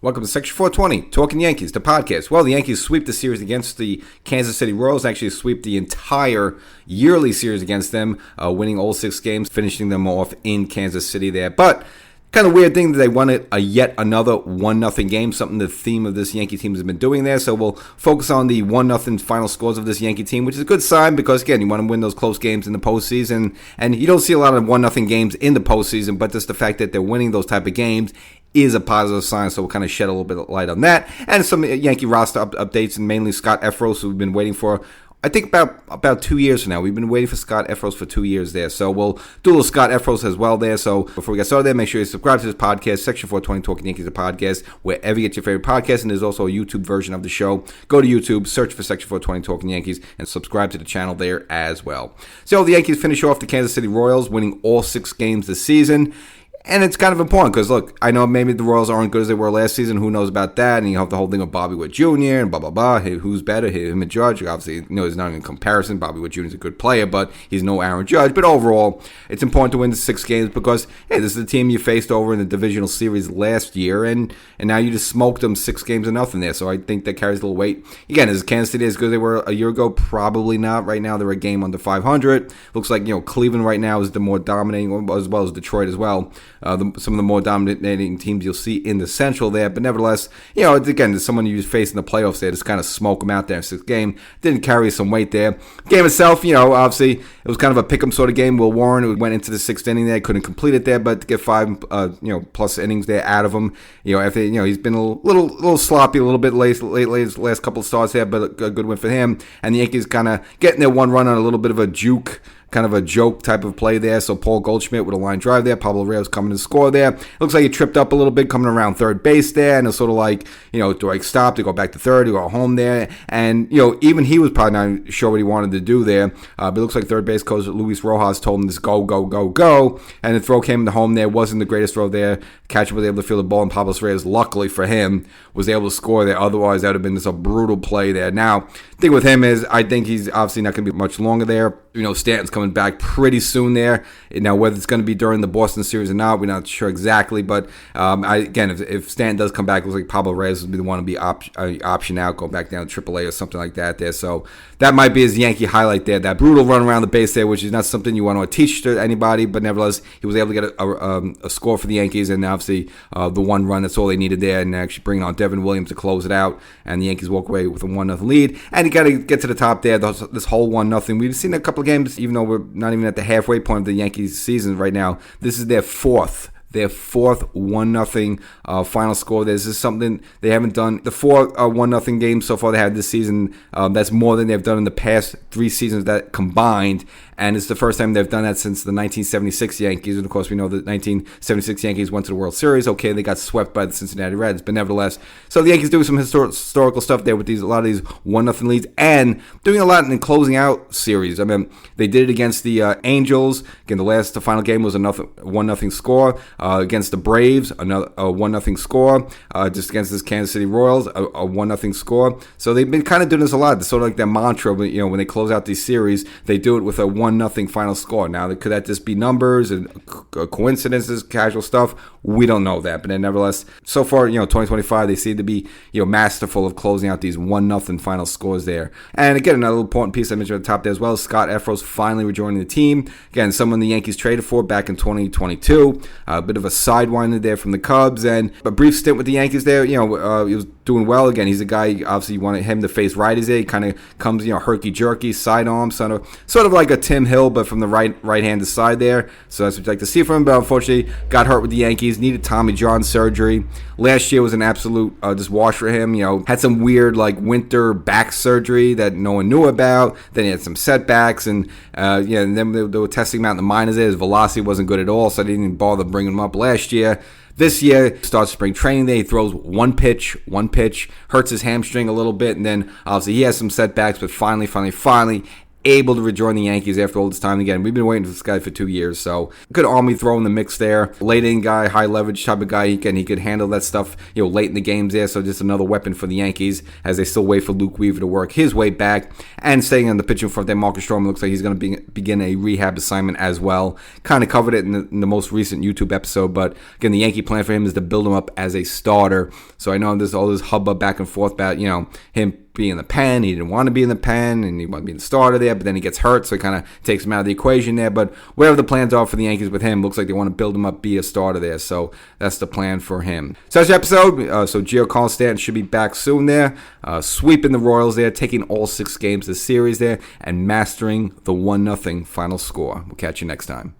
Welcome to Section 420, Talkin Yankees, the podcast. Well, the Yankees sweep the series against the Kansas City Royals, actually sweep the entire yearly series against them, winning all 6 games, finishing them off in Kansas City there. But kind of weird thing that they won it yet another 1-0 game, something the theme of this Yankee team has been doing there. So we'll focus on the 1-0 final scores of this Yankee team, which is a good sign because, again, you want to win those close games in the postseason. And you don't see a lot of 1-0 games in the postseason, but just the fact that they're winning those type of games is a positive sign, so we'll kind of shed a little bit of light on that. And some Yankee roster updates, and mainly Scott Efros, who we've been waiting for, I think about 2 years now. We've been waiting for Scott Efros for 2 years there. So we'll do a little Scott Efros as well there. So before we get started there, make sure you subscribe to this podcast, Section 420 Talkin Yankees, the podcast, wherever you get your favorite podcast. And there's also a YouTube version of the show. Go to YouTube, search for Section 420 Talkin Yankees, and subscribe to the channel there as well. So the Yankees finish off the Kansas City Royals, winning all 6 games this season. And it's kind of important because, look, I know maybe the Royals aren't good as they were last season. Who knows about that? And you have the whole thing of Bobby Witt Jr. and blah, blah, blah. Hey, who's better, him and Judge? Obviously, there's not even a comparison. Bobby Witt Jr. is a good player, but he's no Aaron Judge. But overall, it's important to win the 6 games because, hey, this is the team you faced over in the divisional series last year, and now you just smoked them 6 games to nothing there. So I think that carries a little weight. Again, is Kansas City as good as they were a year ago? Probably not. Right now, they're a game under 500. Looks like, Cleveland right now is the more dominating, as well as Detroit as well. Some of the more dominating teams you'll see in the Central there, but nevertheless, again, as someone you face in the playoffs there, just kind of smoke them out there in 6th game. Didn't carry some weight there. Game itself, obviously, it was kind of a pick 'em sort of game. Will Warren went into the 6th inning there, couldn't complete it there, but to get 5, plus innings there out of him, after, he's been a little sloppy, a little bit late last couple of starts there, but a good win for him. And the Yankees kind of getting their one run on a little bit of a juke, kind of a joke type of play there. So Paul Goldschmidt with a line drive there. Pablo Reyes coming to score there. Looks like he tripped up a little bit coming around third base there. And it's sort of like, do I stop to go back to third, to go home there? And, even he was probably not sure what he wanted to do there. But it looks like third base coach Luis Rojas told him to go, go, go, go. And the throw came into home there. Wasn't the greatest throw there. Catcher was able to feel the ball, and Pablo Reyes, luckily for him, was able to score there. Otherwise, that would have been just a brutal play there. Now, the thing with him is I think he's obviously not going to be much longer there. Stanton's coming back pretty soon there. Now, whether it's going to be during the Boston series or not, we're not sure exactly. But, if Stanton does come back, it looks like Pablo Reyes would be the one to be option out, go back down to AAA or something like that there. So that might be his Yankee highlight there, that brutal run around the base there, which is not something you want to teach to anybody. But nevertheless, he was able to get a score for the Yankees, and obviously the one run, that's all they needed there, and actually bringing on Devin Williams to close it out. And the Yankees walk away with a 1-0 lead. And you got to get to the top there, this whole 1-0. We've seen a couple of games, even though we're not even at the halfway point of the Yankees season right now. This is their fourth 1-0 final score. This is something they haven't done. The 4 1-0 games so far they had this season, that's more than they've done in the past 3 seasons that combined. And it's the first time they've done that since the 1976 Yankees. And, of course, we know the 1976 Yankees went to the World Series. Okay, they got swept by the Cincinnati Reds. But nevertheless, so the Yankees doing some historical stuff there with a lot of these 1-0 leads and doing a lot in closing out series. I mean, they did it against the Angels. Again, the final game was a 1-0 score. Against the Braves, a 1-0 score. Just against this Kansas City Royals, a 1-0 score. So they've been kind of doing this a lot. It's sort of like their mantra. When they close out these series, they do it with a 1-0 final score. Now, could that just be numbers and coincidences, casual stuff? We don't know that. But then, nevertheless, so far, 2025, they seem to be, masterful of closing out these 1-0 final scores there. And again, another important piece I mentioned at the top there as well, Scott Efros finally rejoining the team. Again, someone the Yankees traded for back in 2022. A bit of a sidewinder there from the Cubs, and a brief stint with the Yankees there. He was doing well. Again, he's a guy, obviously, you wanted him to face righties there. He kind of comes, herky-jerky, sidearm, sort of like a Tim Hill, but from the right-handed side there. So that's what you'd like to see from him. But unfortunately, got hurt with the Yankees, needed Tommy John surgery. Last year was an absolute just wash for him. Had some weird winter back surgery that no one knew about. Then he had some setbacks, and and then they were testing him out in the minors. His velocity wasn't good at all, so they didn't even bother bringing him up last year. This year, starts spring training day, he throws one pitch, hurts his hamstring a little bit, and then obviously he has some setbacks, but finally, able to rejoin the Yankees after all this time. Again, we've been waiting for this guy for 2 years, so good army throw in the mix there. Late in guy, high leverage type of guy. He could handle that stuff, late in the games there. So just another weapon for the Yankees as they still wait for Luke Weaver to work his way back. And staying on the pitching front there, Marcus Stroman looks like he's going to begin a rehab assignment as well. Kind of covered it in the most recent YouTube episode, but again, the Yankee plan for him is to build him up as a starter. So I know there's all this hubbub back and forth about him be in the pen. He didn't want to be in the pen, and he wanted to be the starter there, but then he gets hurt, so it kind of takes him out of the equation there. But whatever the plans are for the Yankees with him, looks like they want to build him up, be a starter there. So that's the plan for him. So that's the episode. So Giancarlo Stanton should be back soon there, sweeping the Royals there, taking all 6 games of the series there, and mastering the 1-0 final score. We'll catch you next time.